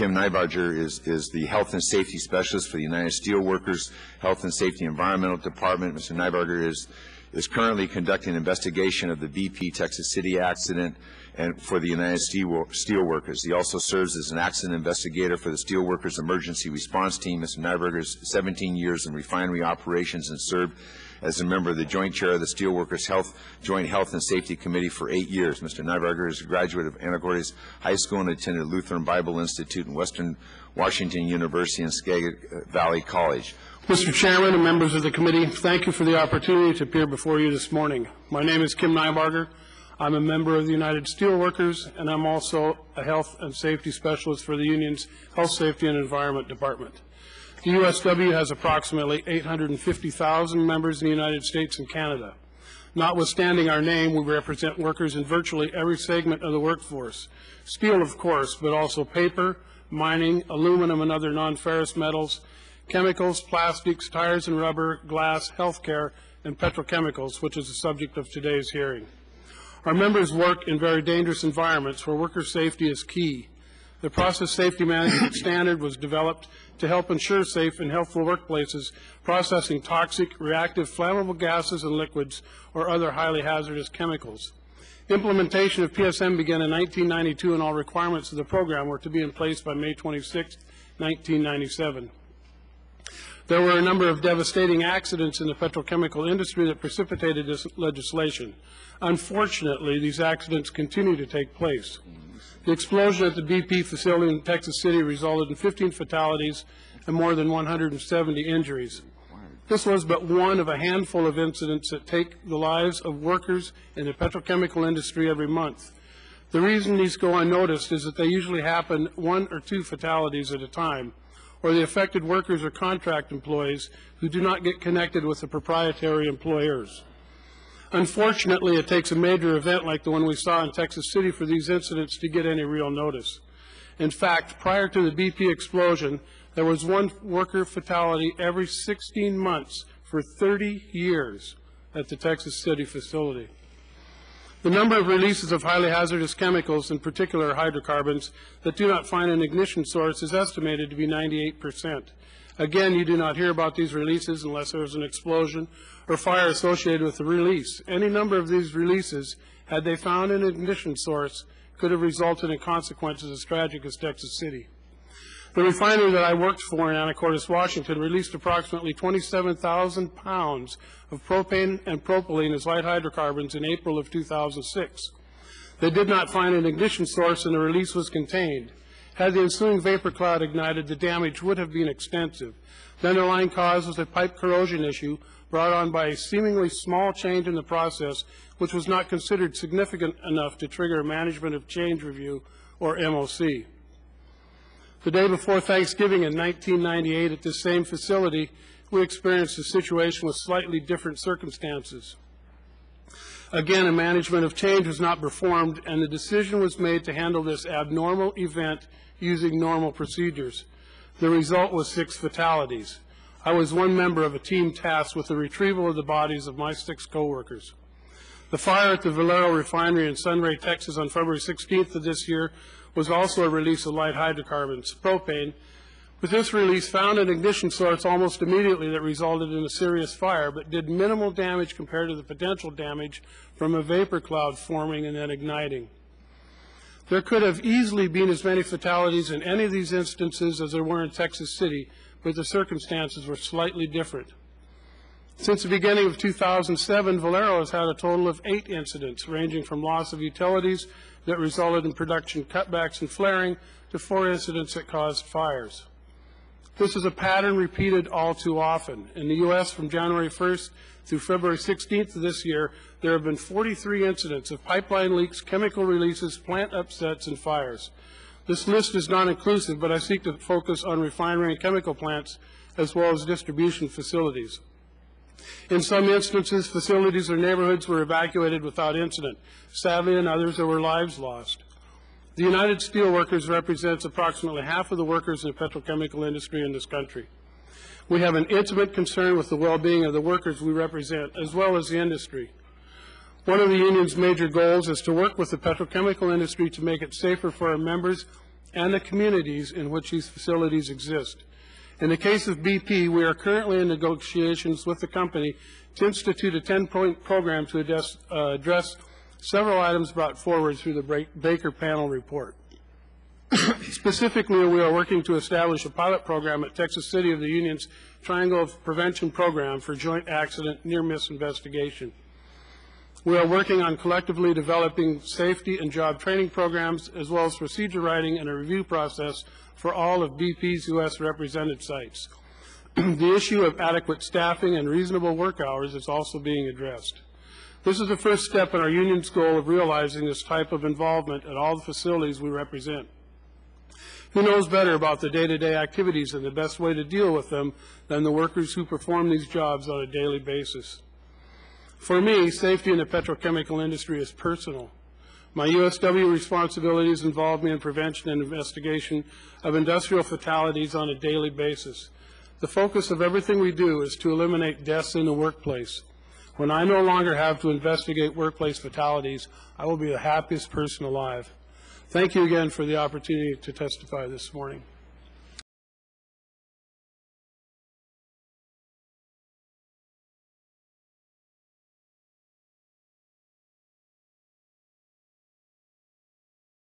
Kim Nibarger is the Health and Safety Specialist for the United Steelworkers Health and Safety Environmental Department. Mr. Nibarger is currently conducting an investigation of the BP Texas City accident and for the United Steelworkers. He also serves as an accident investigator for the Steelworkers Emergency Response Team. Mr. Nibarger has 17 years in refinery operations and served as a member of the Joint Chair of the Steelworkers Joint Health and Safety Committee for 8 years. Mr. Nibarger is a graduate of Anacortes High School and attended Lutheran Bible Institute and Western Washington University and Skagit Valley College. Mr. Chairman and members of the committee, thank you for the opportunity to appear before you this morning. My name is Kim Nibarger. I'm a member of the United Steelworkers, and I'm also a health and safety specialist for the union's Health, Safety, and Environment Department. The USW has approximately 850,000 members in the United States and Canada. Notwithstanding our name, we represent workers in virtually every segment of the workforce. Steel, of course, but also paper, mining, aluminum and other non-ferrous metals, chemicals, plastics, tires and rubber, glass, healthcare, and petrochemicals, which is the subject of today's hearing. Our members work in very dangerous environments where worker safety is key. The Process Safety Management Standard was developed to help ensure safe and healthful workplaces processing toxic, reactive, flammable gases and liquids or other highly hazardous chemicals. Implementation of PSM began in 1992 and all requirements of the program were to be in place by May 26, 1997. There were a number of devastating accidents in the petrochemical industry that precipitated this legislation. Unfortunately, these accidents continue to take place. The explosion at the BP facility in Texas City resulted in 15 fatalities and more than 170 injuries. This was but one of a handful of incidents that take the lives of workers in the petrochemical industry every month. The reason these go unnoticed is that they usually happen 1 or 2 fatalities at a time, or the affected workers are contract employees who do not get connected with the proprietary employers. Unfortunately, it takes a major event like the one we saw in Texas City for these incidents to get any real notice. In fact, prior to the BP explosion, there was 1 worker fatality every 16 months for 30 years at the Texas City facility. The number of releases of highly hazardous chemicals, in particular hydrocarbons, that do not find an ignition source is estimated to be 98%. Again, you do not hear about these releases unless there is an explosion or fire associated with the release. Any number of these releases, had they found an ignition source, could have resulted in consequences as tragic as Texas City. The refinery that I worked for in Anacortes, Washington, released approximately 27,000 pounds of propane and propylene as light hydrocarbons in April of 2006. They did not find an ignition source and the release was contained. Had the ensuing vapor cloud ignited, the damage would have been extensive. The underlying cause was a pipe corrosion issue brought on by a seemingly small change in the process, which was not considered significant enough to trigger a management of change review, or MOC. The day before Thanksgiving in 1998 at this same facility, we experienced a situation with slightly different circumstances. Again, a management of change was not performed, and the decision was made to handle this abnormal event using normal procedures. The result was 6 fatalities. I was one member of a team tasked with the retrieval of the bodies of my 6 coworkers. The fire at the Valero refinery in Sunray, Texas on February 16th of this year was also a release of light hydrocarbons, propane. With this release, found an ignition source almost immediately that resulted in a serious fire, but did minimal damage compared to the potential damage from a vapor cloud forming and then igniting. There could have easily been as many fatalities in any of these instances as there were in Texas City, but the circumstances were slightly different. Since the beginning of 2007, Valero has had a total of 8 incidents, ranging from loss of utilities that resulted in production cutbacks and flaring to 4 incidents that caused fires. This is a pattern repeated all too often. In the U.S., from January 1st through February 16th of this year, there have been 43 incidents of pipeline leaks, chemical releases, plant upsets, and fires. This list is not inclusive, but I seek to focus on refinery and chemical plants as well as distribution facilities. In some instances, facilities or neighborhoods were evacuated without incident. Sadly, in others, there were lives lost. The United Steelworkers represents approximately half of the workers in the petrochemical industry in this country. We have an intimate concern with the well-being of the workers we represent, as well as the industry. One of the union's major goals is to work with the petrochemical industry to make it safer for our members and the communities in which these facilities exist. In the case of BP, we are currently in negotiations with the company to institute a 10-point program to address several items brought forward through the Baker panel report. Specifically, we are working to establish a pilot program at Texas City of the Union's Triangle of Prevention Program for joint accident near-miss investigation. We are working on collectively developing safety and job training programs, as well as procedure writing and a review process for all of BP's U.S. represented sites. The issue of adequate staffing and reasonable work hours is also being addressed. This is the first step in our union's goal of realizing this type of involvement at all the facilities we represent. Who knows better about the day-to-day activities and the best way to deal with them than the workers who perform these jobs on a daily basis? For me, safety in the petrochemical industry is personal. My USW responsibilities involve me in prevention and investigation of industrial fatalities on a daily basis. The focus of everything we do is to eliminate deaths in the workplace. When I no longer have to investigate workplace fatalities, I will be the happiest person alive. Thank you again for the opportunity to testify this morning.